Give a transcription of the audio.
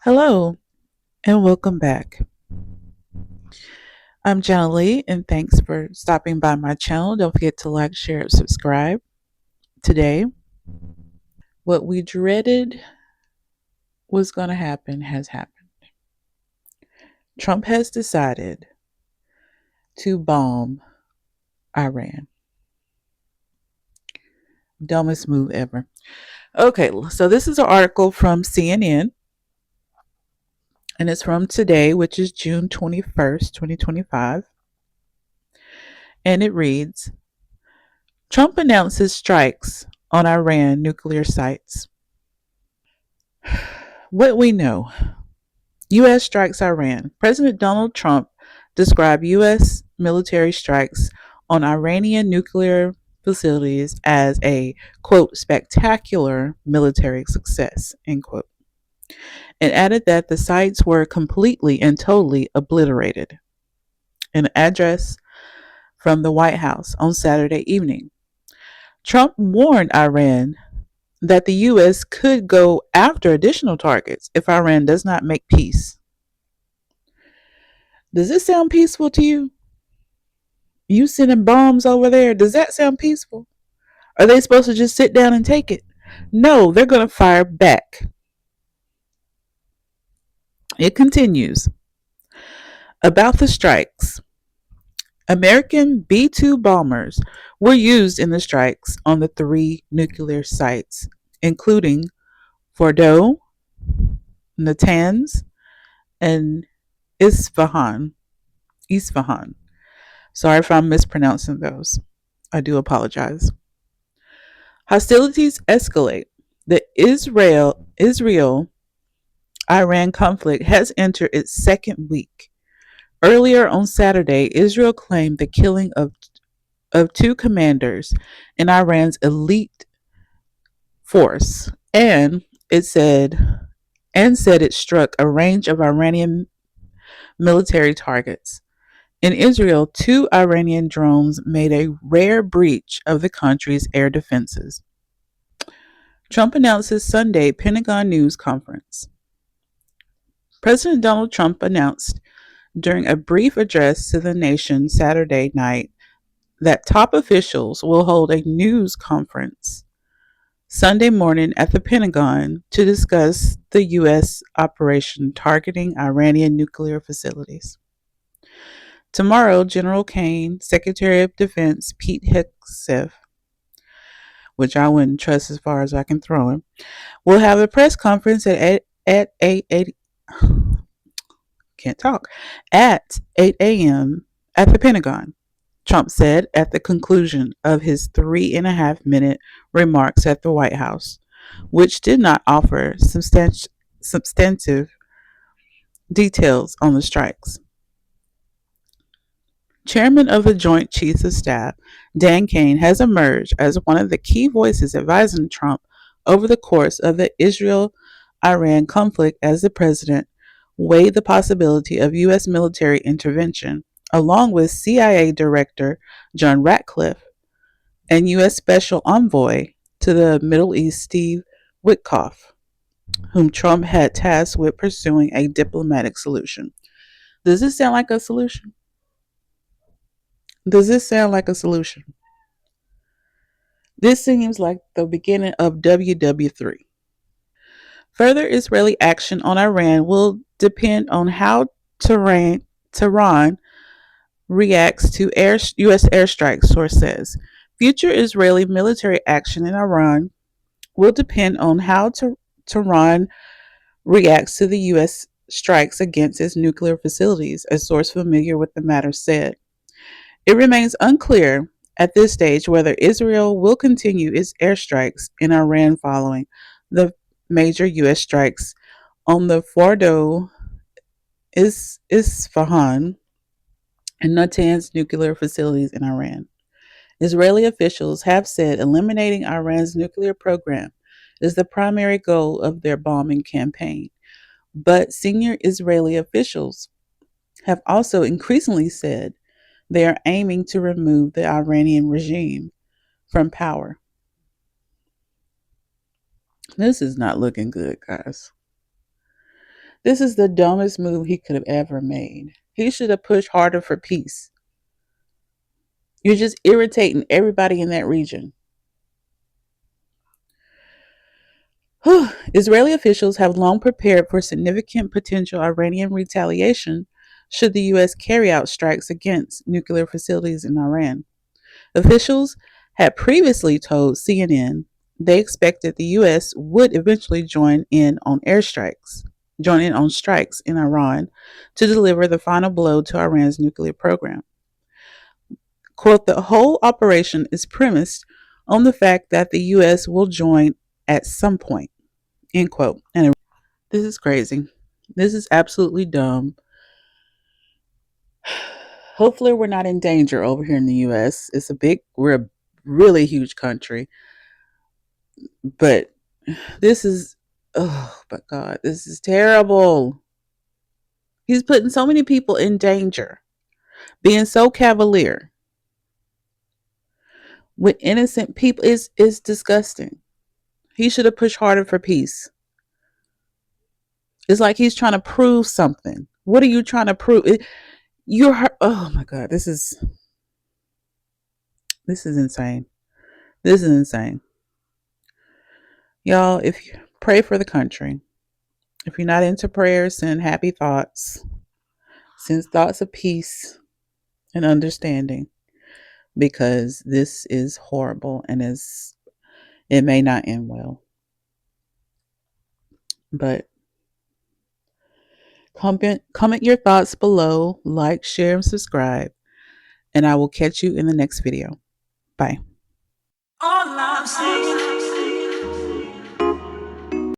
Hello and welcome back. I'm Jana Leigh and thanks for stopping by my channel. Don't forget to like, share, and subscribe. Today, what we dreaded was going to happen has happened. Trump has decided to bomb Iran. Dumbest move ever. Okay, so this is an article from CNN and it's from today, which is June 21st, 2025. And it reads Trump announces strikes on Iran nuclear sites. What we know U.S. strikes Iran. President Donald Trump described U.S. military strikes on Iranian nuclear facilities as a, quote, spectacular military success, end quote, and added that the sites were completely and totally obliterated. An address from the White House on Saturday evening. Trump warned Iran that the U.S. could go after additional targets if Iran does not make peace. Does this sound peaceful to you? You sending bombs over there? Does that sound peaceful? Are they supposed to just sit down and take it? No, they're going to fire back. It continues. About the strikes. American B 2 bombers were used in the strikes on the three nuclear sites, including Fordow, Natanz, and Isfahan. Isfahan. Sorry if I'm mispronouncing those. I do apologize. Hostilities escalate. The Israel Iran conflict has entered its second week. Earlier on Saturday, Israel claimed the killing of two commanders in Iran's elite force, and it said it struck a range of Iranian military targets. In Israel, two Iranian drones made a rare breach of the country's air defenses. Trump announces Sunday Pentagon news conference. President Donald Trump announced during a brief address to the nation Saturday night that top officials will hold a news conference Sunday morning at the Pentagon to discuss the U.S. operation targeting Iranian nuclear facilities. Tomorrow, General Kane, Secretary of Defense Pete Hegseth, which I wouldn't trust as far as I can throw him, will have a press conference at 8 can't talk at 8 a.m. at the Pentagon. Trump said at the conclusion of his 3.5 minute remarks at the White House, which did not offer substantive details on the strikes. Chairman of the Joint Chiefs of Staff, Dan Kane, has emerged as one of the key voices advising Trump over the course of the Israel Iran conflict as the president weighed the possibility of U.S. military intervention, along with CIA Director John Ratcliffe and U.S. Special Envoy to the Middle East Steve Witkoff, whom Trump had tasked with pursuing a diplomatic solution. Does this sound like a solution? Does this sound like a solution? This seems like the beginning of WW3. Further Israeli action on Iran will depend on how Tehran reacts to U.S. airstrikes, source says. Future Israeli military action in Iran will depend on how Tehran reacts to the U.S. strikes against its nuclear facilities, a source familiar with the matter said. It remains unclear at this stage whether Israel will continue its airstrikes in Iran following the major U.S. strikes on the Fordow, Isfahan, and Natanz nuclear facilities in Iran. Israeli officials have said eliminating Iran's nuclear program is the primary goal of their bombing campaign. But senior Israeli officials have also increasingly said they are aiming to remove the Iranian regime from power. This is not looking good, guys. This is the dumbest move he could have ever made. He should have pushed harder for peace. You're just irritating everybody in that region. Israeli officials have long prepared for significant potential Iranian retaliation should the U.S. carry out strikes against nuclear facilities in Iran. Officials had previously told CNN they expected the U.S. would eventually join in on strikes in Iran to deliver the final blow to Iran's nuclear program. Quote, the whole operation is premised on the fact that the U.S. will join at some point, end quote. And this is crazy. This is absolutely dumb. Hopefully, we're not in danger over here in the U.S. We're a really huge country, but this is, oh my God, this is terrible. He's putting so many people in danger, being so cavalier with innocent people is disgusting. He should have pushed harder for peace. It's like he's trying to prove something. What are you trying to prove? Oh my God, this is insane. This is insane. Y'all, if you pray for the country, if you're not into prayers, send happy thoughts. Send thoughts of peace and understanding because this is horrible and it may not end well. But comment your thoughts below, like, share, and subscribe, and I will catch you in the next video. Bye. All I'm saying